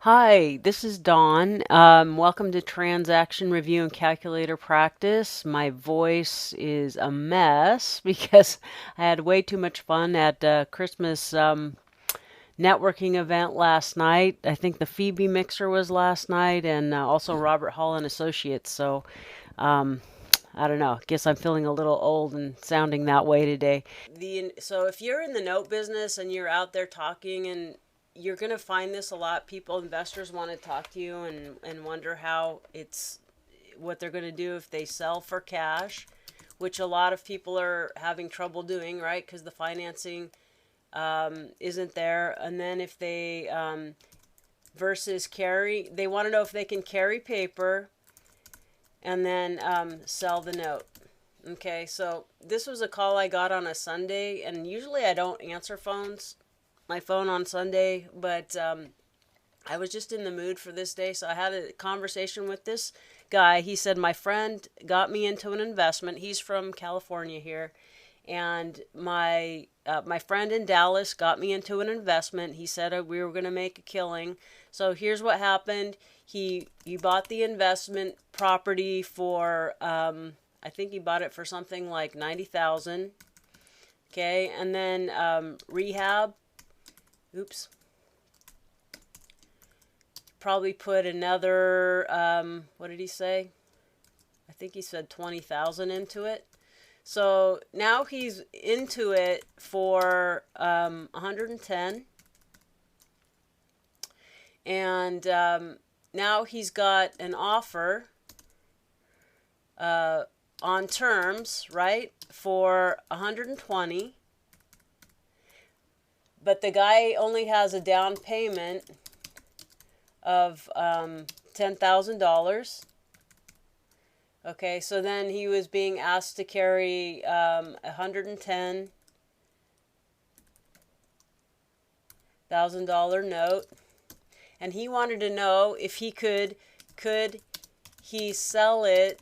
Hi, this is Dawn. Welcome to Transaction Review and Calculator Practice. My voice is a mess because I had way too much fun at Christmas networking event last night. I think the Phoebe Mixer was last night, and also Robert Hall and Associates. So um, I don't know. Guess I'm feeling a little old and sounding that way today. So if you're in the note business and you're out there talking, and you're going to find this a lot, people, investors want to talk to you and wonder how it's what they're going to do if they sell for cash, which a lot of people are having trouble doing, right? Because the financing isn't there. And then if they versus carry, they want to know if they can carry paper and then sell the note. Okay, so this was a call I got on a Sunday, and usually I don't answer my phone on Sunday, but I was just in the mood for this day, so I had a conversation with this guy. He said, my friend got me into an investment. He's from California here, and my friend in Dallas got me into an investment. He said we were going to make a killing. So here's what happened. He bought the investment property for I think he bought it for something like 90,000. Okay, and then rehab. Oops. Probably put another. What did he say? I think he said 20,000 into it. So now he's into it for 110, and now he's got an offer on terms, right, for 120, but the guy only has a down payment of $10,000. Okay, so then he was being asked to carry $110,000 note, and he wanted to know if he could he sell it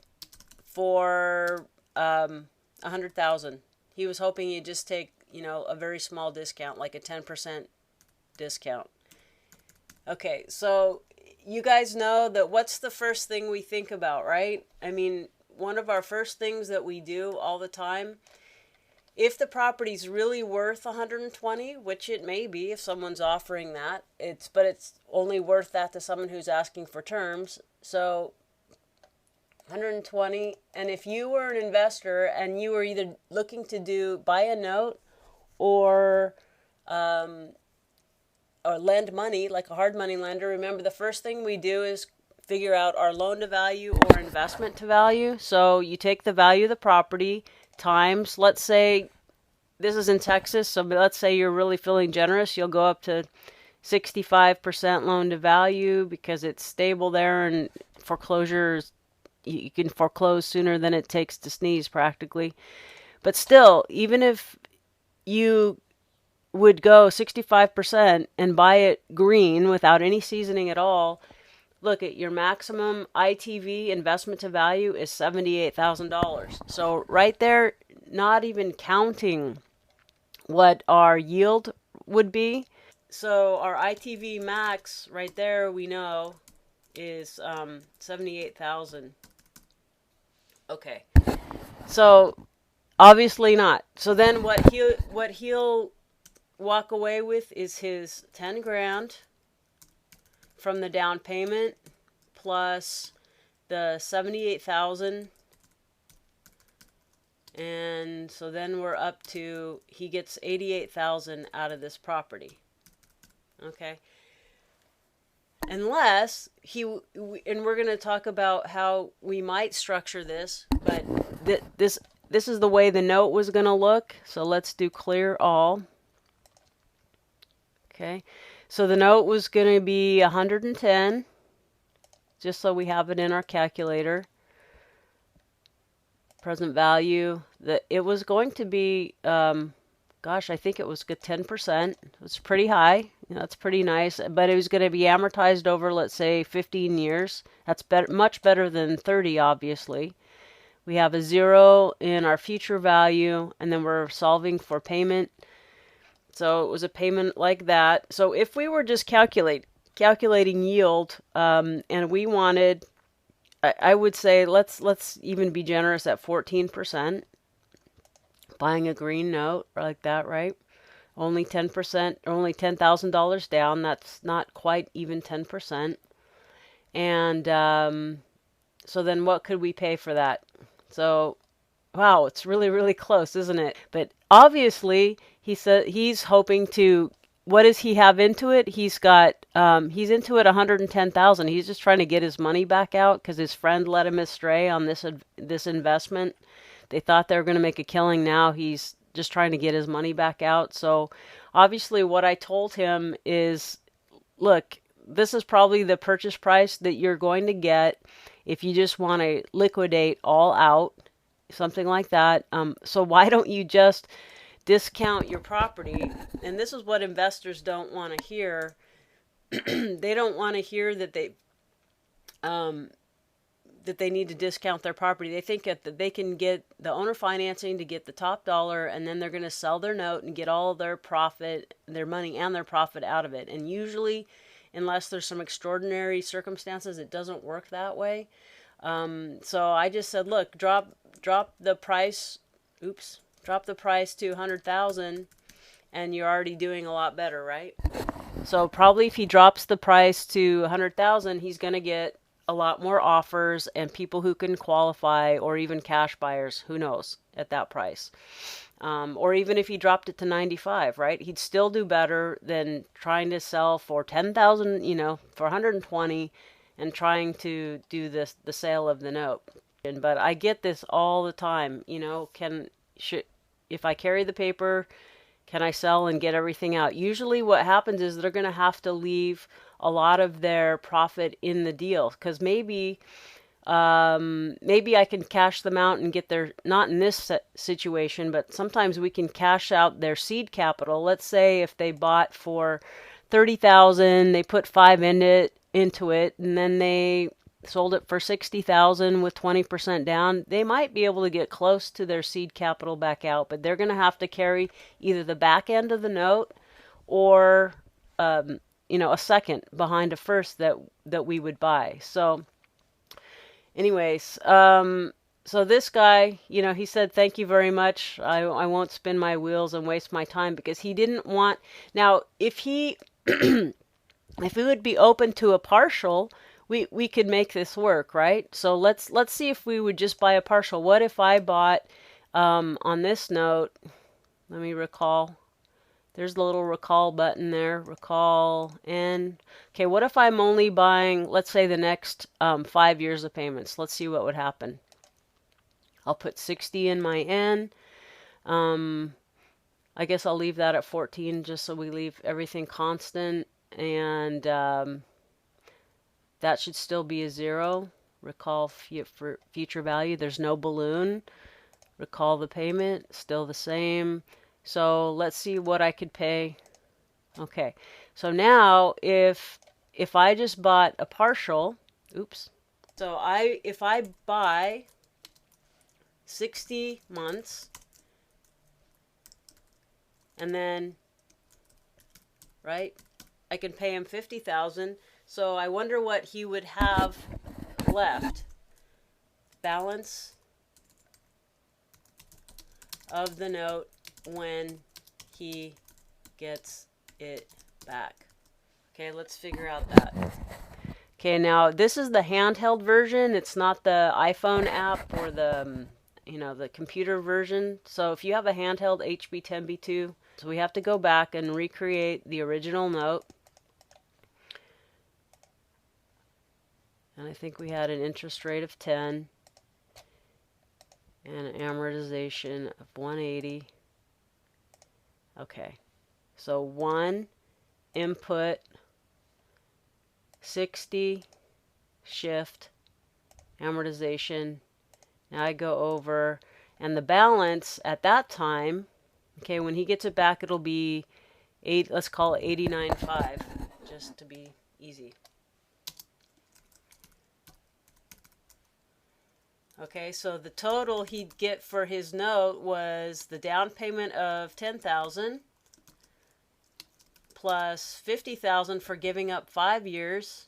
for 100,000. He was hoping he'd just take, a very small discount, like a 10% discount. Okay, so you guys know that what's the first thing we think about, right? I mean, one of our first things that we do all the time, if the property's really worth 120, which it may be if someone's offering that, but it's only worth that to someone who's asking for terms. So 120, and if you were an investor and you were either looking to buy a note or lend money like a hard money lender, remember the first thing we do is figure out our loan to value or investment to value. So you take the value of the property times, let's say this is in Texas, so let's say you're really feeling generous, you'll go up to 65% loan to value because it's stable there, and foreclosures, you can foreclose sooner than it takes to sneeze practically. But still, even if you would go 65% and buy it green without any seasoning at all, look at your maximum ITV, investment to value, is $78,000. So right there, not even counting what our yield would be. So our ITV max right there, we know, is 78,000. Okay, so obviously not. So then what he'll walk away with is his 10 grand from the down payment plus the 78,000, and so then we're up to, he gets 88,000 out of this property. Okay, unless and we're going to talk about how we might structure this, but this is the way the note was going to look. So let's do clear all. Okay, so the note was going to be 110, just so we have it in our calculator. Present value, it was going to be, gosh, I think it was 10%. It was pretty high. That's pretty nice. But it was going to be amortized over, let's say, 15 years. That's much better than 30, obviously. We have a 0 in our future value, and then we're solving for payment. So it was a payment like that. So if we were just calculating calculating yield, and we wanted, I would say, let's even be generous at 14%. Buying a green note like that, right? Only 10%, only $10,000 down. That's not quite even 10%. And so then what could we pay for that? So, wow, it's really, really close, isn't it? But obviously, he said he's hoping to. What does he have into it? He's he's into it 110,000. He's just trying to get his money back out because his friend led him astray on this investment. They thought they were going to make a killing. Now he's just trying to get his money back out. So obviously, what I told him is, look, this is probably the purchase price that you're going to get if you just want to liquidate all out, something like that. So why don't you just discount your property? And this is what investors don't want to hear. They don't want to hear that they need to discount their property. They think that they can get the owner financing to get the top dollar, and then they're going to sell their note and get all their profit, their money and their profit out of it. And usually, unless there's some extraordinary circumstances, it doesn't work that way. So I just said, look, drop the price. Drop the price to 100,000, and you're already doing a lot better, right? So probably if he drops the price to 100,000, he's going to get a lot more offers and people who can qualify, or even cash buyers, who knows, at that price. Or even if he dropped it to 95, right? He'd still do better than trying to sell for 10,000, for 120 and trying to do the sale of the note. But I get this all the time, if I carry the paper, can I sell and get everything out? Usually what happens is they're going to have to leave a lot of their profit in the deal, because maybe I can cash them out and get their, not in this situation, but sometimes we can cash out their seed capital. Let's say if they bought for 30,000, they put 5 into it, and then they sold it for 60,000 with 20% down. They might be able to get close to their seed capital back out, but they're going to have to carry either the back end of the note or a second behind a first that we would buy. So anyways, so this guy, he said, thank you very much. I won't spin my wheels and waste my time, because he didn't want. Now, if he if he would be open to a partial, we could make this work, right? So let's see if we would just buy a partial. What if I bought on this note, let me recall. There's the little recall button there, recall N. Okay, what if I'm only buying, let's say, the next 5 years of payments? Let's see what would happen. I'll put 60 in my N. I guess I'll leave that at 14 just so we leave everything constant. And that should still be a 0. Recall for future value. There's no balloon. Recall the payment, still the same. So let's see what I could pay. Okay, so now if I just bought a partial, so if I buy 60 months, and then, right, I can pay him 50,000. So I wonder what he would have left. Balance of the note when he gets it back. Okay, let's figure out that. Okay, now this is the handheld version. It's not the iPhone app or the the computer version. So if you have a handheld HB10B2, so we have to go back and recreate the original note. And I think we had an interest rate of 10 and an amortization of 180. Okay, so 1 input, 60 shift, amortization. Now I go over, and the balance at that time, okay, when he gets it back, it'll be let's call it 89.5, just to be easy. Okay, so the total he'd get for his note was the down payment of 10,000 plus 50,000 for giving up 5 years,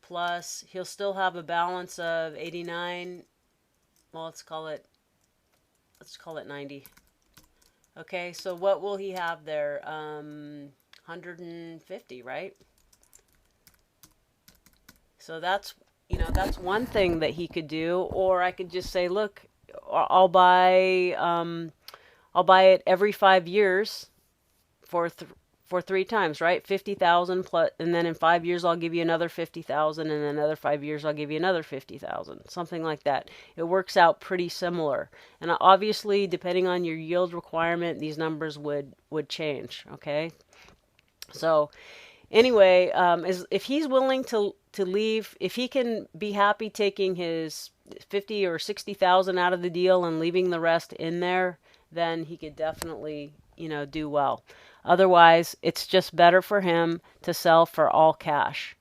plus he'll still have a balance of 89. Well, let's call it 90. Okay, so what will he have there? 150, right? So that's, that's one thing that he could do. Or I could just say, look, I'll buy it every 5 years for 3 times, right? 50,000 plus, and then in 5 years I'll give you another 50,000, and then another 5 years I'll give you another 50,000, something like that. It works out pretty similar, and obviously, depending on your yield requirement, these numbers would change. Okay, so anyway, if he's willing to leave, if he can be happy taking his 50 or 60,000 out of the deal and leaving the rest in there, then he could definitely, do well. Otherwise, it's just better for him to sell for all cash.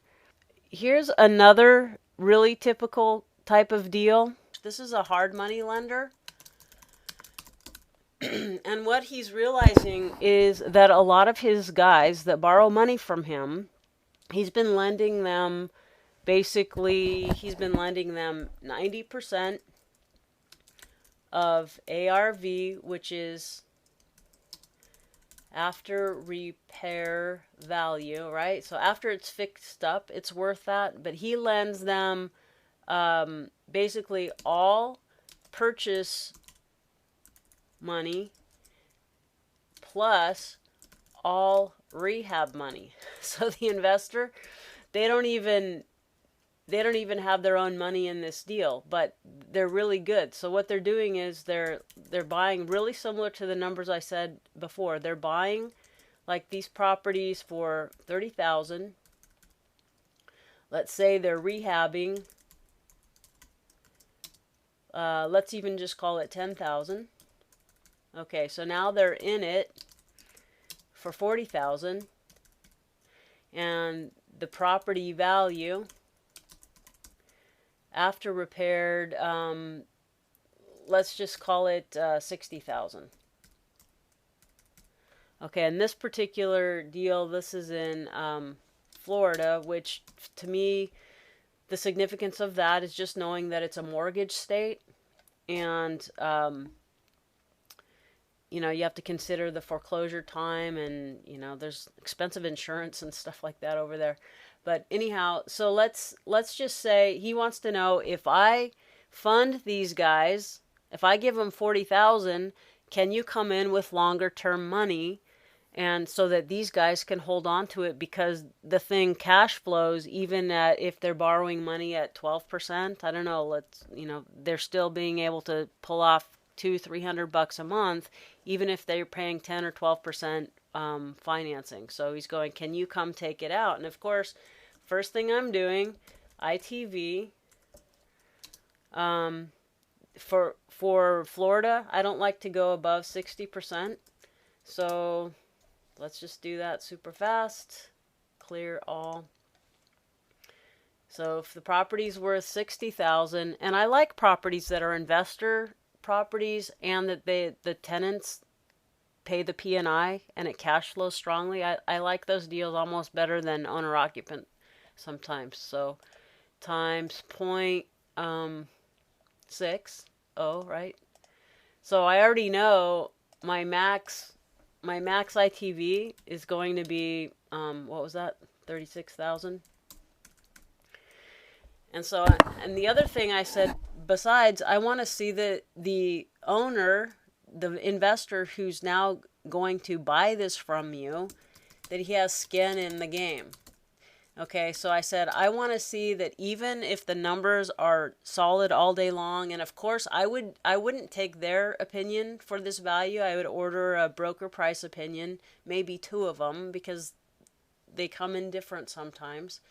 Here's another really typical type of deal. This is a hard money lender. And what he's realizing is that a lot of his guys that borrow money from him, he's been lending them 90% of ARV, which is after repair value, right? So after it's fixed up, it's worth that. But he lends them basically all purchase money plus all rehab money. So the investor, they don't even have their own money in this deal, but they're really good. So what they're doing is they're buying really similar to the numbers I said before. They're buying like these properties for 30,000. Let's say they're rehabbing. Let's even just call it 10,000. Okay, so now they're in it for 40,000, and the property value after repaired, let's just call it 60,000. Okay, in this particular deal, this is in Florida, which to me, the significance of that is just knowing that it's a mortgage state, and you have to consider the foreclosure time, and there's expensive insurance and stuff like that over there. But anyhow, so let's just say he wants to know, if I fund these guys, if I give them 40,000, can you come in with longer term money, and so that these guys can hold on to it, because the thing cash flows even if they're borrowing money at 12%. I don't know. They're still being able to pull off $200-300 a month, even if they're paying 10 or 12% financing. So he's going, can you come take it out? And of course, first thing I'm doing, ITV. For Florida, I don't like to go above 60%. So let's just do that super fast. Clear all. So if the property's worth 60,000, and I like properties that are investor properties and that the tenants pay the P&I and it cash flows strongly. I like those deals almost better than owner-occupant sometimes. So times 0.60, right? So I already know my max ITV is going to be, what was that? 36,000. And so, and the other thing I said, besides, I want to see that the owner, the investor who's now going to buy this from you, that he has skin in the game. Okay, so I said, I want to see that even if the numbers are solid all day long, and of course I wouldn't take their opinion for this value. I would order a broker price opinion, maybe 2 of them, because they come in different sometimes.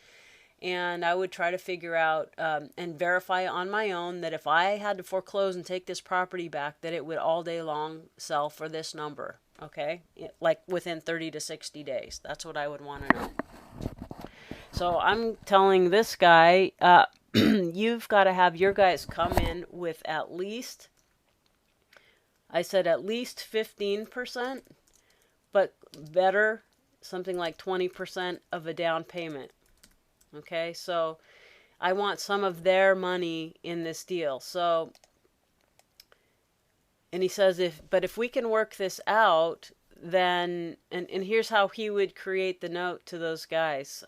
And I would try to figure out and verify on my own that if I had to foreclose and take this property back, that it would all day long sell for this number, okay? Like within 30 to 60 days. That's what I would want to know. So I'm telling this guy, you've got to have your guys come in with at least, I said at least 15%, but better, something like 20% of a down payment. Okay, so I want some of their money in this deal. So, and he says, if we can work this out, then, and here's how he would create the note to those guys.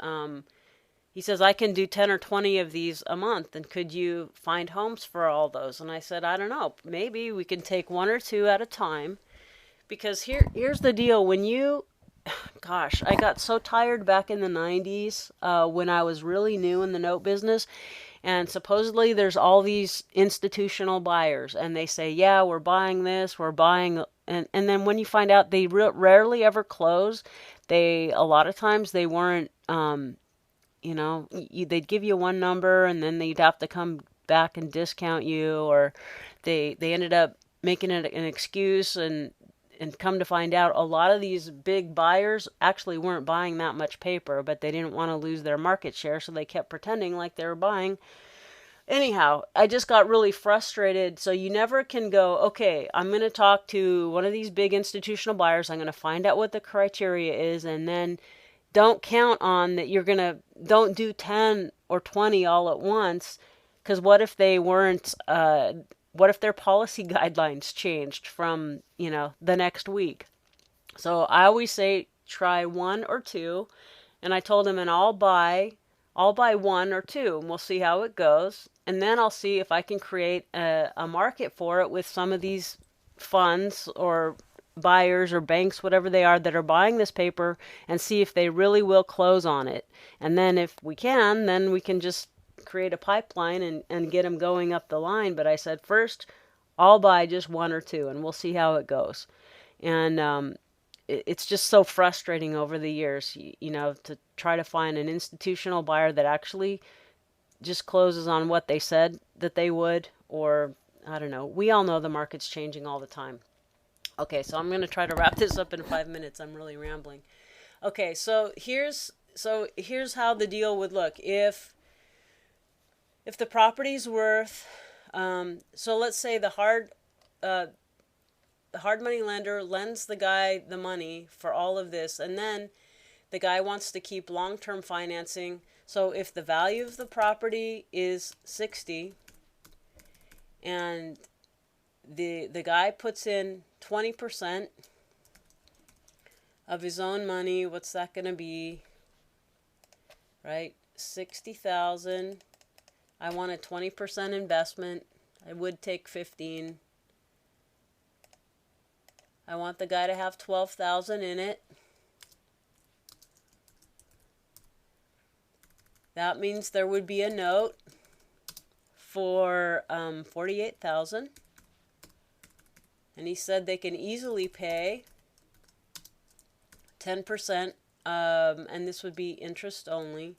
He says, I can do 10 or 20 of these a month, and could you find homes for all those? And I said, I don't know. Maybe we can take one or two at a time. Because here's the deal. When you, gosh, I got so tired back in the 90s when I was really new in the note business. And supposedly there's all these institutional buyers. And they say, yeah, we're buying this, we're buying. And then when you find out they rarely ever close, a lot of times they weren't, they'd give you one number and then they'd have to come back and discount you, or they ended up making it an excuse, and come to find out a lot of these big buyers actually weren't buying that much paper, but they didn't want to lose their market share, so they kept pretending like they were buying. Anyhow, I just got really frustrated. So you never can go, okay, I'm going to talk to one of these big institutional buyers. I'm going to find out what the criteria is, and then don't count on that don't do 10 or 20 all at once, because what if they weren't, what if their policy guidelines changed from, the next week? So I always say try one or two, and I told him, and I'll buy one or two, and we'll see how it goes, and then I'll see if I can create a market for it with some of these funds or buyers or banks, whatever they are, that are buying this paper, and see if they really will close on it. And then if we can, then we can just create a pipeline and get them going up the line. But I said, first, I'll buy just one or two, and we'll see how it goes. And it's just so frustrating over the years, to try to find an institutional buyer that actually just closes on what they said that they would, or I don't know. We all know the market's changing all the time. Okay, so I'm going to try to wrap this up in 5 minutes. I'm really rambling. Okay, so here's how the deal would look if the property's worth. So let's say the hard money lender lends the guy the money for all of this, and then the guy wants to keep long-term financing. So if the value of the property is 60, and the guy puts in 20% of his own money, what's that going to be? Right? 60,000. I want a 20% investment. I would take 15. I want the guy to have 12,000 in it. That means there would be a note for 48,000. And he said they can easily pay 10%, and this would be interest only.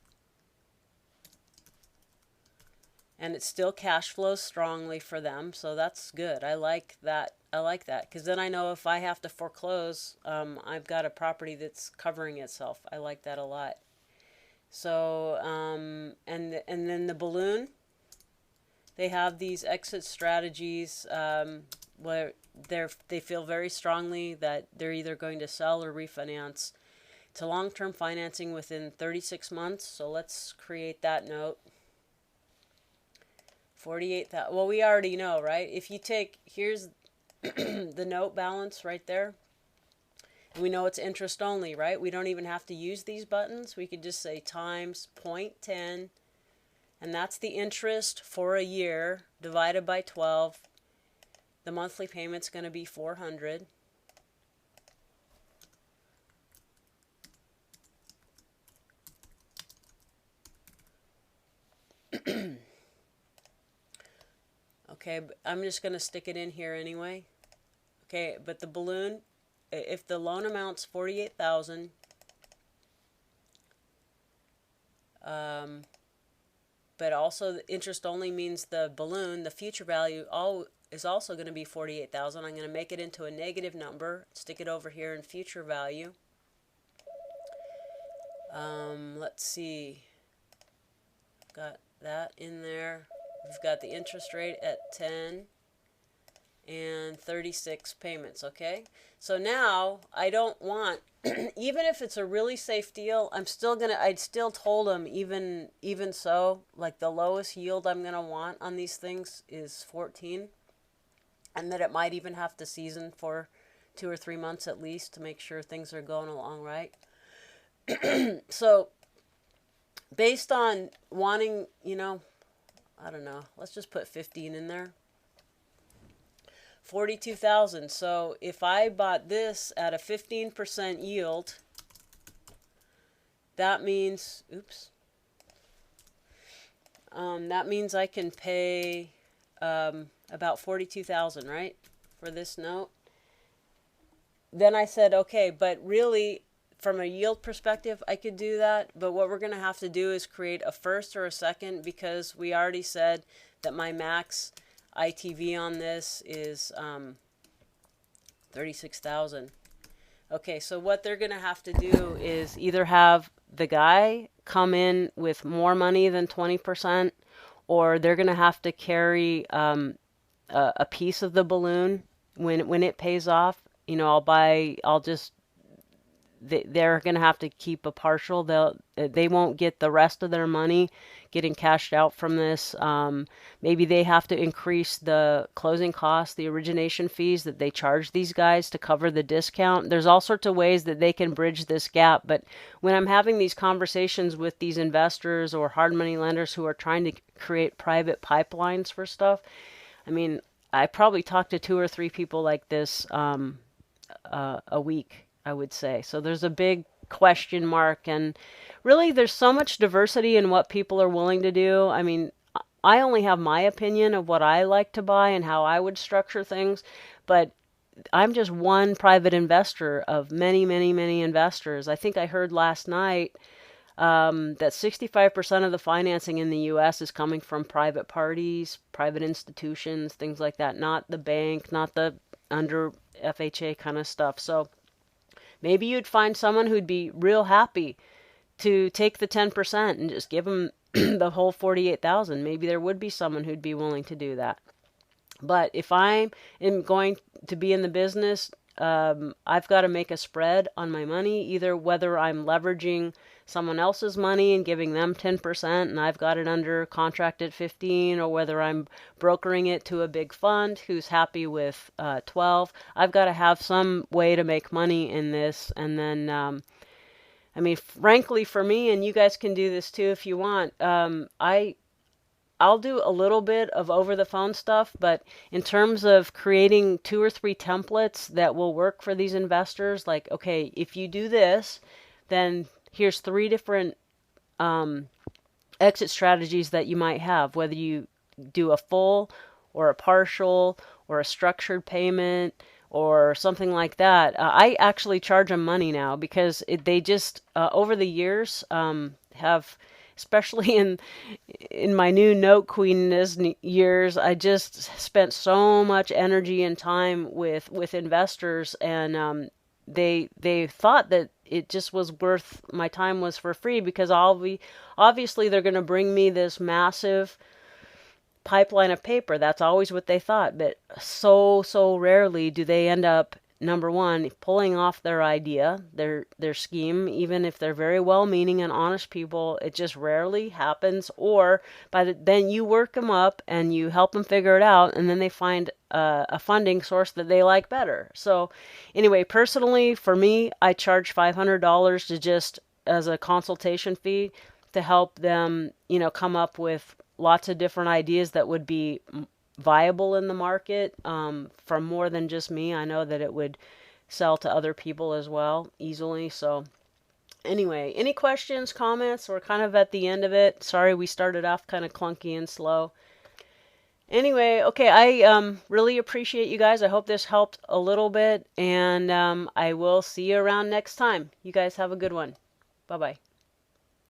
And it still cash flows strongly for them, so that's good. I like that. Because then I know if I have to foreclose, I've got a property that's covering itself. I like that a lot. So, and then the balloon, they have these exit strategies where they feel very strongly that they're either going to sell or refinance to long-term financing within 36 months. So let's create that note. 48,000. Well, we already know, right? If you here's the note balance right there. And we know it's interest only, right? We don't even have to use these buttons. We could just say times 0.10, and that's the interest for a year divided by 12. The monthly payment's going to be $400. Okay, I'm just going to stick it in here anyway. Okay, but the balloon, if the loan amount's 48,000, but also the interest only means the balloon, the future value is also going to be 48,000. I'm going to make it into a negative number, stick it over here in future value. Let's see. Got that in there. We've got the interest rate at 10. and 36 payments, okay? So now I don't want, even if it's a really safe deal, I'd still told them, even so, like the lowest yield I'm gonna want on these things is 14, and that it might even have to season for 2 or 3 months at least to make sure things are going along right. So based on wanting, I don't know, let's just put 15 in there. 42,000. So if I bought this at a 15% yield, that means, that means I can pay about 42,000, right, for this note. Then I said, okay, but really, from a yield perspective, I could do that. But what we're going to have to do is create a first or a second, because we already said that my max ITV on this is 36,000. Okay, so what they're going to have to do is either have the guy come in with more money than 20%, or they're going to have to carry a piece of the balloon when it pays off. They're going to have to keep a partial. They won't get the rest of their money getting cashed out from this. Maybe they have to increase the closing costs, the origination fees that they charge these guys to cover the discount. There's all sorts of ways that they can bridge this gap. But when I'm having these conversations with these investors or hard money lenders who are trying to create private pipelines for stuff, I mean, I probably talk to 2 or 3 people like this a week, I would say. So there's a big question mark, and really there's so much diversity in what people are willing to do. I mean, I only have my opinion of what I like to buy and how I would structure things, but I'm just one private investor of many, many, many investors. I think I heard last night that 65% of the financing in the U.S. is coming from private parties, private institutions, things like that, not the bank, not the under FHA kind of stuff. So maybe you'd find someone who'd be real happy to take the 10% and just give them the whole 48,000. Maybe there would be someone who'd be willing to do that. But if I am going to be in the business, I've got to make a spread on my money, either whether I'm leveraging someone else's money and giving them 10% and I've got it under contract at 15, or whether I'm brokering it to a big fund who's happy with 12. I've got to have some way to make money in this. And then, I mean, frankly, for me, and you guys can do this too if you want, I'll do a little bit of over-the-phone stuff, but in terms of creating 2 or 3 templates that will work for these investors, like, okay, if you do this, then here's 3 different exit strategies that you might have, whether you do a full or a partial or a structured payment or something like that. I actually charge them money now because they just, over the years, have... Especially in my new note queenness years, I just spent so much energy and time with investors, and they thought that it just was worth my time was for free, because obviously they're going to bring me this massive pipeline of paper. That's always what they thought, but so rarely do they end up, number one, pulling off their idea, their scheme, even if they're very well-meaning and honest people. It just rarely happens. Or then you work them up and you help them figure it out, and then they find a funding source that they like better. So anyway, personally, for me, I charge $500 to just as a consultation fee to help them, come up with lots of different ideas that would be viable in the market from more than just me. I know that it would sell to other people as well easily. So anyway, any questions, comments? We're kind of at the end of it. Sorry we started off kind of clunky and slow. Anyway, okay, I really appreciate you guys. I hope this helped a little bit, and I will see you around next time. You guys have a good one. Bye-bye.